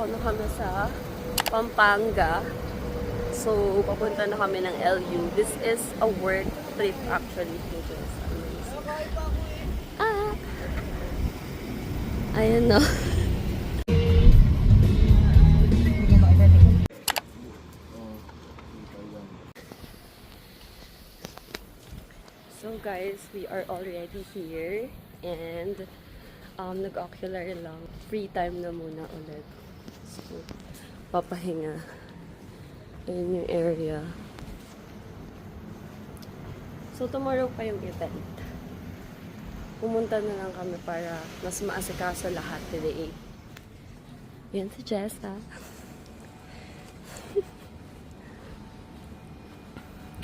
Nakaw na kami sa Pampanga. So, papunta na kami ng LU. This is a work trip actually. Ayan no. So guys, we are already here and nag-ocular lang. Free time na muna ulit. So, papahinga. Ayun yung area. So, tomorrow pa yung event. Pumunta na lang kami para mas maasikaso lahat today. Yan si Jessa.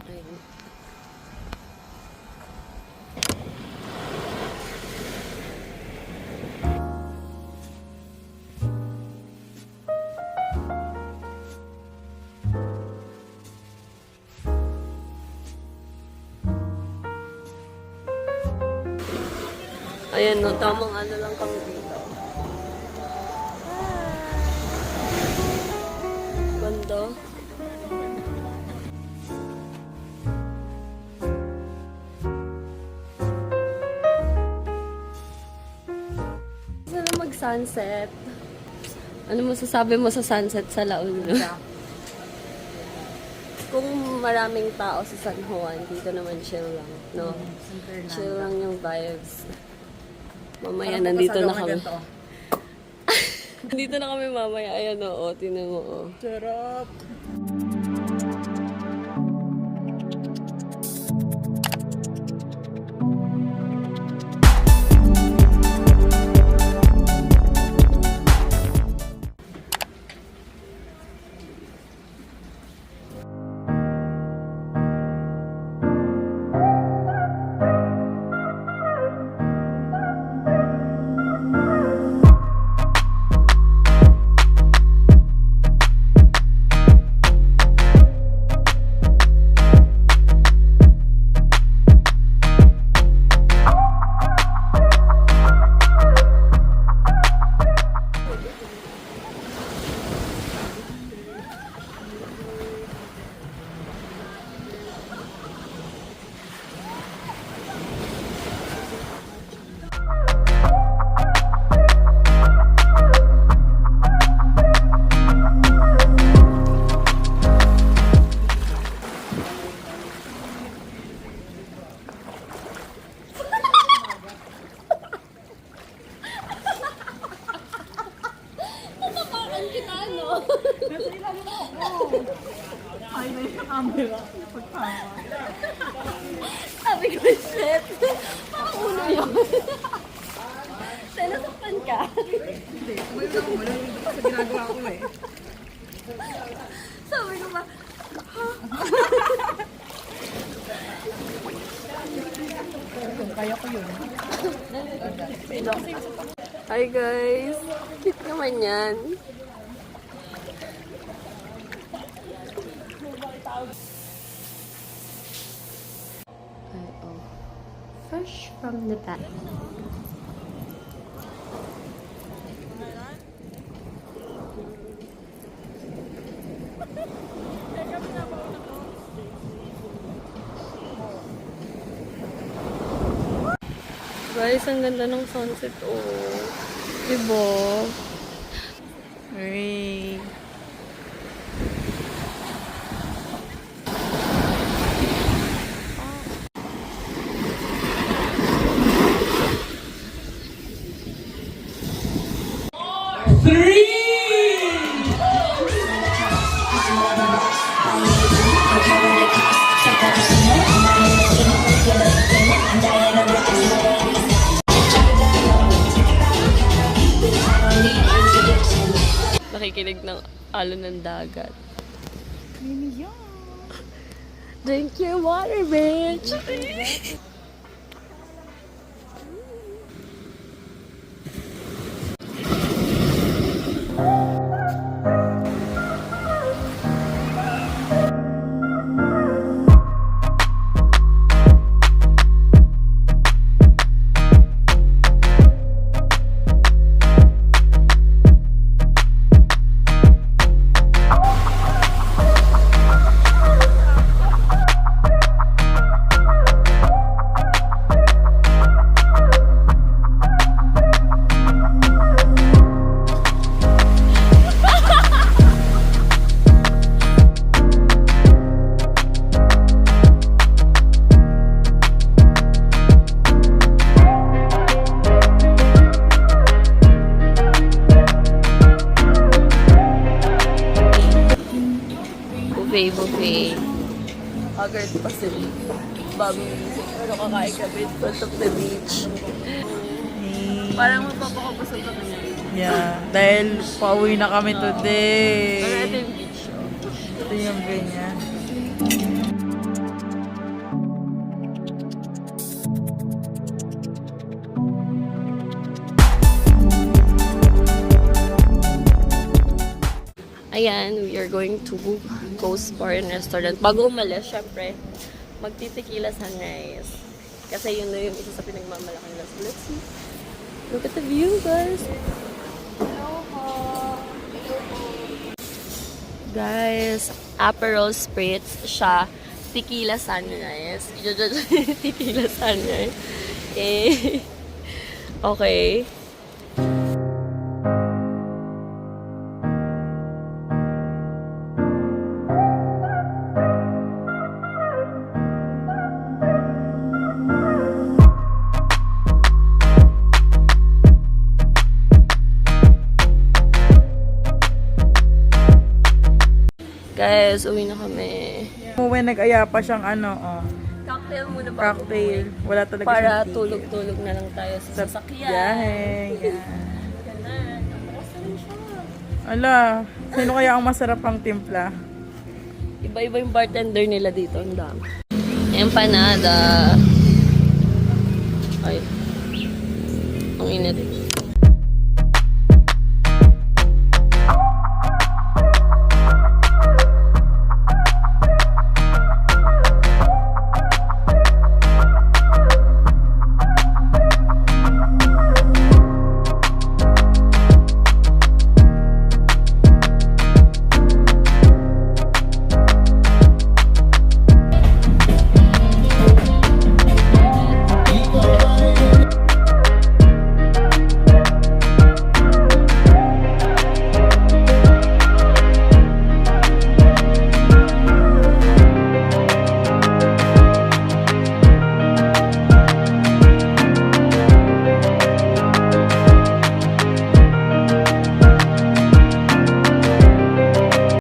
Ayun. Ayan no, tamang ano lang kami dito. Ganda. Sana mag-sunset. Ano masasabi mo sa sunset sa La Union? Kung maraming tao sa San Juan, dito naman chill lang, no? Chill lang yung vibes. Mamaya, nandito na kami. Nandito na kami mamaya. Ayan o, tinan mo o. Sarap! Ay, na yung camera. Pagtawa. Sabi ko, shit. Parang ulo yun. Nasaktan ka. Hindi, kumain ako. Malamig dito sa ginagawa ko eh. Sabi ko ba, Kaya ko yun. hi guys. Cute naman yan. Ay, oh. Fresh from the back. Guys, ang ganda ng sunset, oh. Diba? Hey. Nakikinig ng alon ng dagat. Mimi, Drink your water, bitch! haggard pa sila. Bagong gising. Pero kakain kami in front of the beach. Parang magpapakabusog kami na. Yeah, dahil pauwi na kami today. Pero ito yung beach. Ito yung ganyan. Ayan, we are going to Ghost Bar and Restaurant. Bago umalis, syempre, magtitikila sunrise. Kasi yun na yung isa sa pinagmamalaki nila. So, let's see. Look at the view, guys. Guys, Aperol Spritz siya. Tequila sunrise. Tequila sunrise. Eh. Okay. Guys, uwi na kami. Umuwi, nag-aya pa siyang ano, Cocktail muna ba? cocktail. Wala talaga Para siyang ticket. tulog-tulog na lang tayo sa sasakyan. Biyahe. Yeah. Ganun. Ang bukas na rin siya. Ala, sino kaya ang masarap ang timpla? Iba-iba yung bartender nila dito. Ang dami. Empanada. Ay. Ang init.